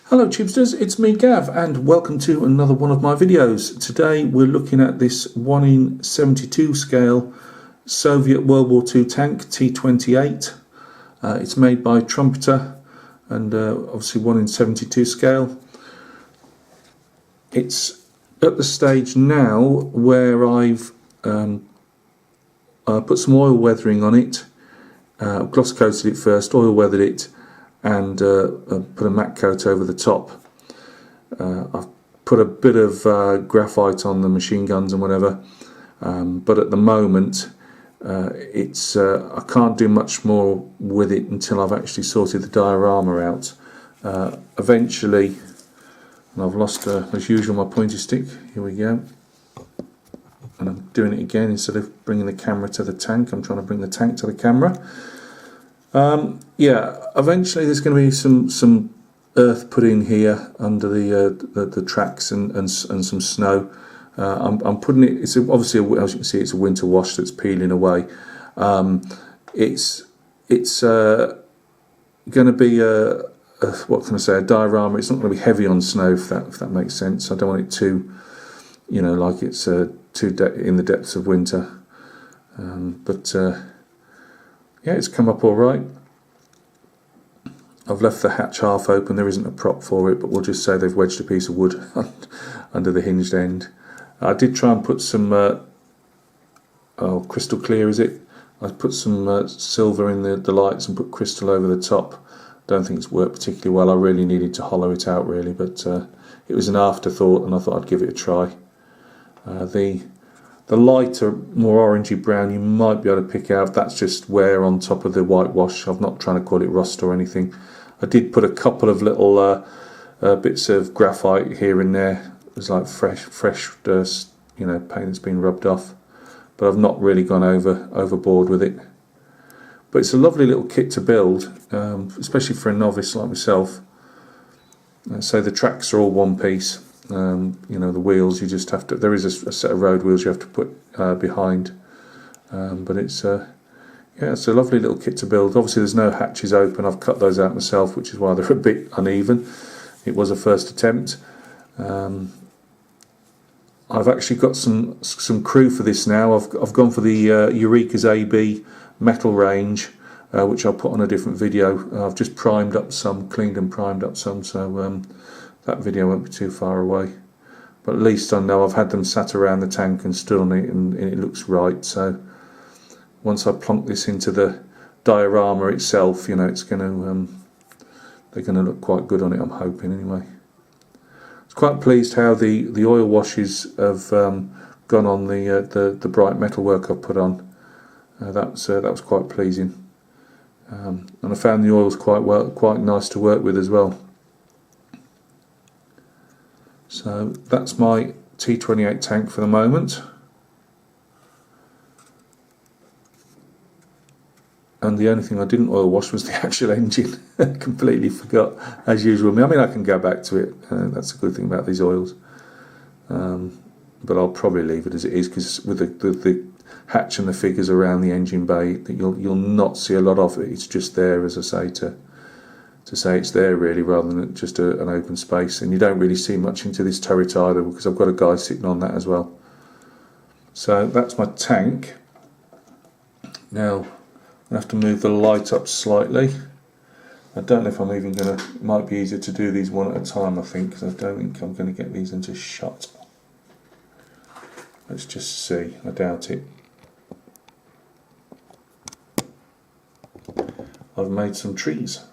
Hello Tubesters, it's me Gav and welcome to another one of my videos. Today we're looking at this 1 in 72 scale Soviet World War II tank T28. It's made by Trumpeter and obviously 1 in 72 scale. It's at the stage now where I've put some oil weathering on it, gloss coated it first, oil weathered it, and put a matte coat over the top. I've put a bit of graphite on the machine guns and whatever, but at the moment I can't do much more with it until I've actually sorted the diorama out. Eventually, and I've lost as usual my pointy stick, here we go, and I'm doing it again. Instead of bringing the camera to the tank, I'm trying to bring the tank to the camera. Yeah, eventually there's going to be some earth put in here under the tracks and some snow. I'm putting it. It's obviously, as you can see, it's a winter wash that's peeling away. It's going to be what can I say? A diorama. It's not going to be heavy on snow, if that makes sense. I don't want it too, like it's too in the depths of winter. Yeah, it's come up all right. I've left the hatch half open. There isn't a prop for it, but we'll just say they've wedged a piece of wood under the hinged end. I did try and put some crystal clear, is it? I put some silver in the lights and put crystal over the top. Don't think it's worked particularly well. I really needed to hollow it out really, but it was an afterthought and I thought I'd give it a try. The lighter, more orangey brown, you might be able to pick out. That's just wear on top of the whitewash. I'm not trying to call it rust or anything. I did put a couple of little bits of graphite here and there. It was like fresh paint that's been rubbed off. But I've not really gone overboard with it. But it's a lovely little kit to build, especially for a novice like myself. So the tracks are all one piece. The wheels, you just have to, there is a set of road wheels you have to put behind, but it's it's a lovely little kit to build. Obviously there's no hatches open. I've cut those out myself, which is why they're a bit uneven. It was a first attempt. I've actually got some crew for this now. I've gone for the Eureka's AB metal range, which I'll put on a different video. I've just primed up some, cleaned and primed up some, so that video won't be too far away. But at least I know I've had them sat around the tank and stood on it, and it looks right. So once I plonk this into the diorama itself, it's going to they're going to look quite good on it, I'm hoping anyway. I was quite pleased how the oil washes have gone on the bright metalwork I've put on. That was quite pleasing, and I found the oils quite nice to work with as well. So that's my T28 tank for the moment. And the only thing I didn't oil wash was the actual engine. Completely forgot, as usual. I mean, I can go back to it. That's a good thing about these oils. But I'll probably leave it as it is, because with the hatch and the figures around the engine bay, you'll not see a lot of it. It's just there, as I say, to say it's there really, rather than just an open space. And you don't really see much into this turret either, because I've got a guy sitting on that as well. So that's my tank. Now I have to move the light up slightly. I don't know if I'm even going to, it might be easier to do these one at a time, I think, because I don't think I'm going to get these into shot. Let's just see, I doubt it. I've made some trees.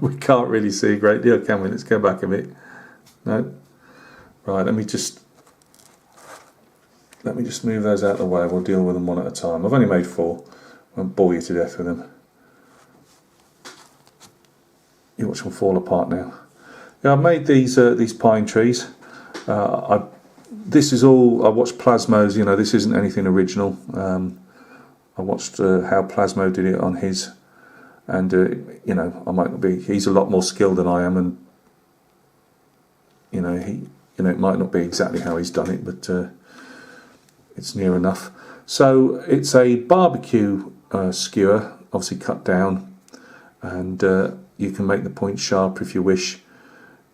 We can't really see a great deal, can we? Let's go back a bit. No. Right, let me just move those out of the way. We'll deal with them one at a time. I've only made 4. I won't bore you to death with them. You watch them fall apart now. Yeah, I've made these pine trees. This is all, I watched Plasmo's, this isn't anything original. I watched how Plasmo did it on his, and I might not be, he's a lot more skilled than I am, and it might not be exactly how he's done it, but it's near enough. So it's a barbecue skewer, obviously cut down, and you can make the point sharper if you wish.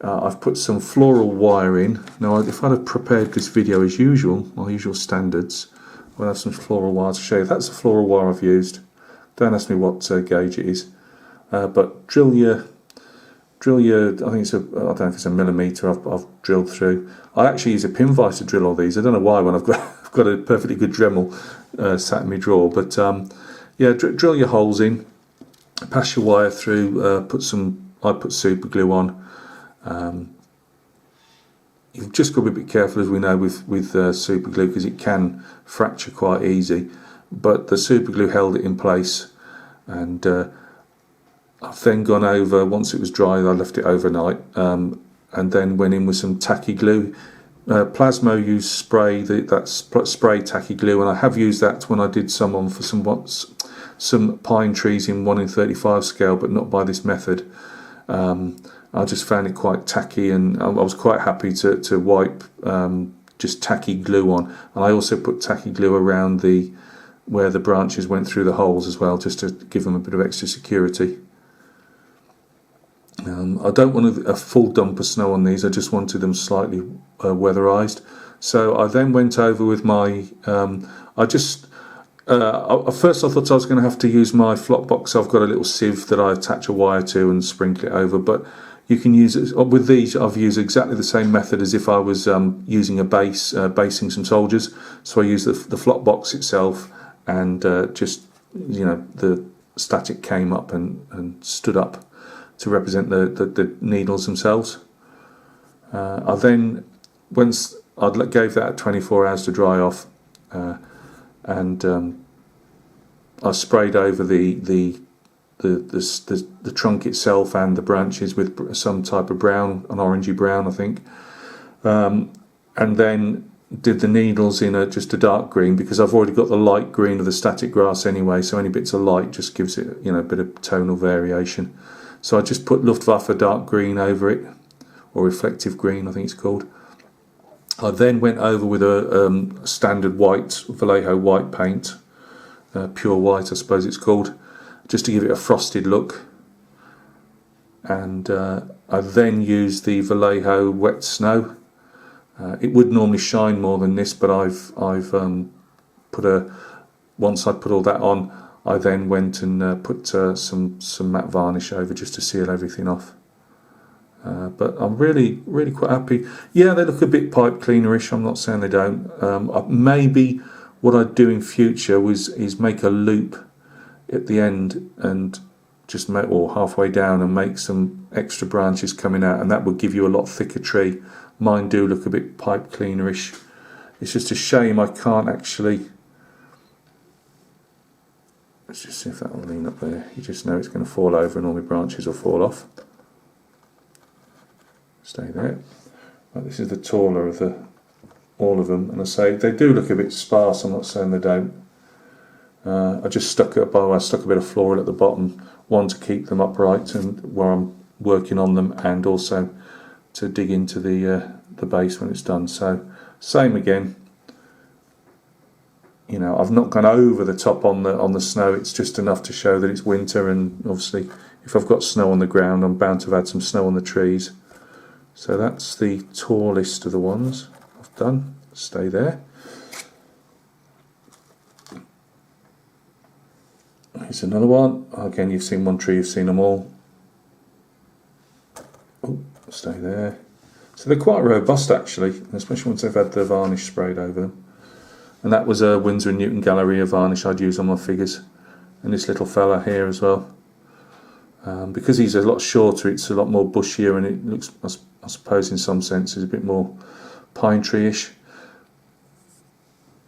I've put some floral wire in. Now, if I'd have prepared this video as usual, my usual standards, I'll have some floral wire to show you. That's the floral wire I've used. Don't ask me what gauge it is, but drill your. I think it's I don't know if it's a millimetre. I've drilled through. I actually use a pin vise to drill all these. I don't know why when I've got a perfectly good Dremel sat in my drawer, but yeah, drill your holes in, pass your wire through. I put super glue on. You've just got to be a bit careful, as we know, with super glue, because it can fracture quite easy. But the super glue held it in place, and I've then gone over, once it was dry, I left it overnight, and then went in with some tacky glue. Plasmo used spray tacky glue, and I have used that when I did some on for some pine trees in 1:35 scale, but not by this method. I just found it quite tacky, and I was quite happy to wipe just tacky glue on. And I also put tacky glue around where the branches went through the holes as well, just to give them a bit of extra security. I don't want a full dump of snow on these. I just wanted them slightly weatherized. So I then went over with my. At first I thought I was going to have to use my flop box. I've got a little sieve that I attach a wire to and sprinkle it over. But you can use it with these. I've used exactly the same method as if I was using a base, basing some soldiers. So I use the flop box itself, and just the static came up and stood up to represent the needles themselves. I then, once gave that 24 hours to dry off, and I sprayed over the trunk itself and the branches with some type of brown, an orangey brown, I think, and then did the needles in just a dark green, because I've already got the light green of the static grass anyway, so any bits of light just gives it a bit of tonal variation. So I just put Luftwaffe dark green over it, or reflective green I think it's called. I then went over with a standard white, Vallejo white paint, pure white I suppose it's called, just to give it a frosted look. And I then used the Vallejo wet snow. It would normally shine more than this, but I've once I put all that on, I then went and put some matte varnish over just to seal everything off. But I'm really quite happy. Yeah, they look a bit pipe cleanerish. I'm not saying they don't. Maybe what I'd do in future is make a loop at the end and just or halfway down, and make some extra branches coming out, and that would give you a lot thicker tree. Mine do look a bit pipe cleanerish. It's just a shame I can't actually. Let's just see if that will lean up there. You just know it's going to fall over and all my branches will fall off. Stay there. Right, this is the taller of all of them, and I say they do look a bit sparse. I'm not saying they don't. I just stuck a bit of floral at the bottom, one to keep them upright and where I'm working on them, and also to dig into the base when it's done. So same again. I've not gone over the top on the snow. It's just enough to show that it's winter, and obviously if I've got snow on the ground, I'm bound to have had some snow on the trees. So that's the tallest of the ones I've done. Stay there. Here's another one. Again, you've seen one tree, you've seen them all. Oh, stay there. So they're quite robust actually, especially once they've had the varnish sprayed over them. And that was a Winsor & Newton Galleria varnish I'd use on my figures. And this little fella here as well. Because he's a lot shorter, it's a lot more bushier, and it looks, I suppose in some senses, a bit more pine tree-ish.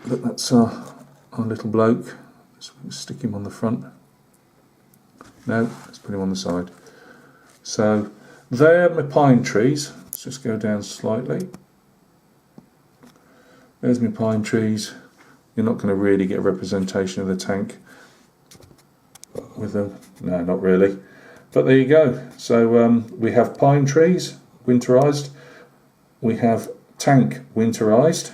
But that's our little bloke. Let's stick him on the front. No, let's put him on the side. So there are my pine trees. Let's just go down slightly. There's my pine trees. You're not going to really get a representation of the tank with them. No, not really. But there you go. So we have pine trees, winterized. We have tank winterized.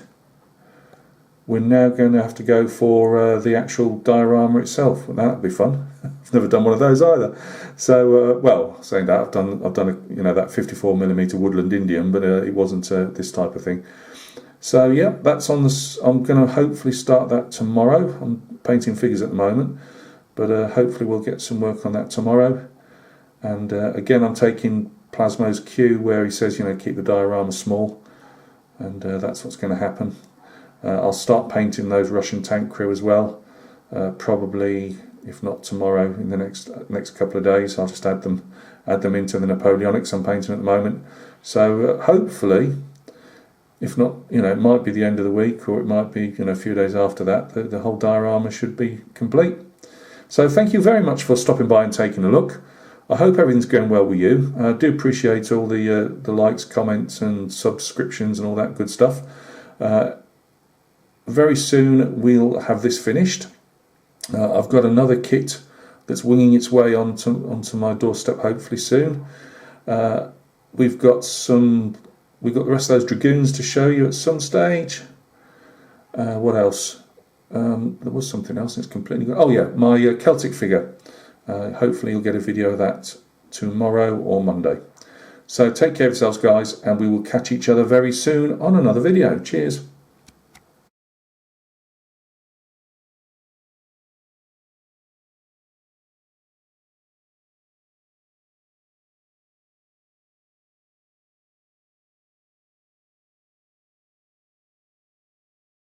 we're now going to have to go for the actual diorama itself. Well, that'd be fun. I've never done one of those either. So, well, saying that, I've done that 54mm woodland Indian, but it wasn't this type of thing. So yeah, that's on the. I'm going to hopefully start that tomorrow. I'm painting figures at the moment, but hopefully we'll get some work on that tomorrow. And again, I'm taking Plasmo's cue where he says, keep the diorama small, and that's what's going to happen. I'll start painting those Russian tank crew as well, probably, if not tomorrow, in the next couple of days. I'll just add them into the Napoleonics I'm painting at the moment. So hopefully, if not, it might be the end of the week, or it might be a few days after that, the whole diorama should be complete. So thank you very much for stopping by and taking a look. I hope everything's going well with you. I do appreciate all the likes, comments and subscriptions and all that good stuff. Very soon we'll have this finished. I've got another kit that's winging its way onto my doorstep hopefully soon. We've got the rest of those dragoons to show you at some stage. What else? There was something else. It's completely gone. Oh yeah, my Celtic figure. Hopefully you'll get a video of that tomorrow or Monday. So take care of yourselves, guys, and we will catch each other very soon on another video. Cheers.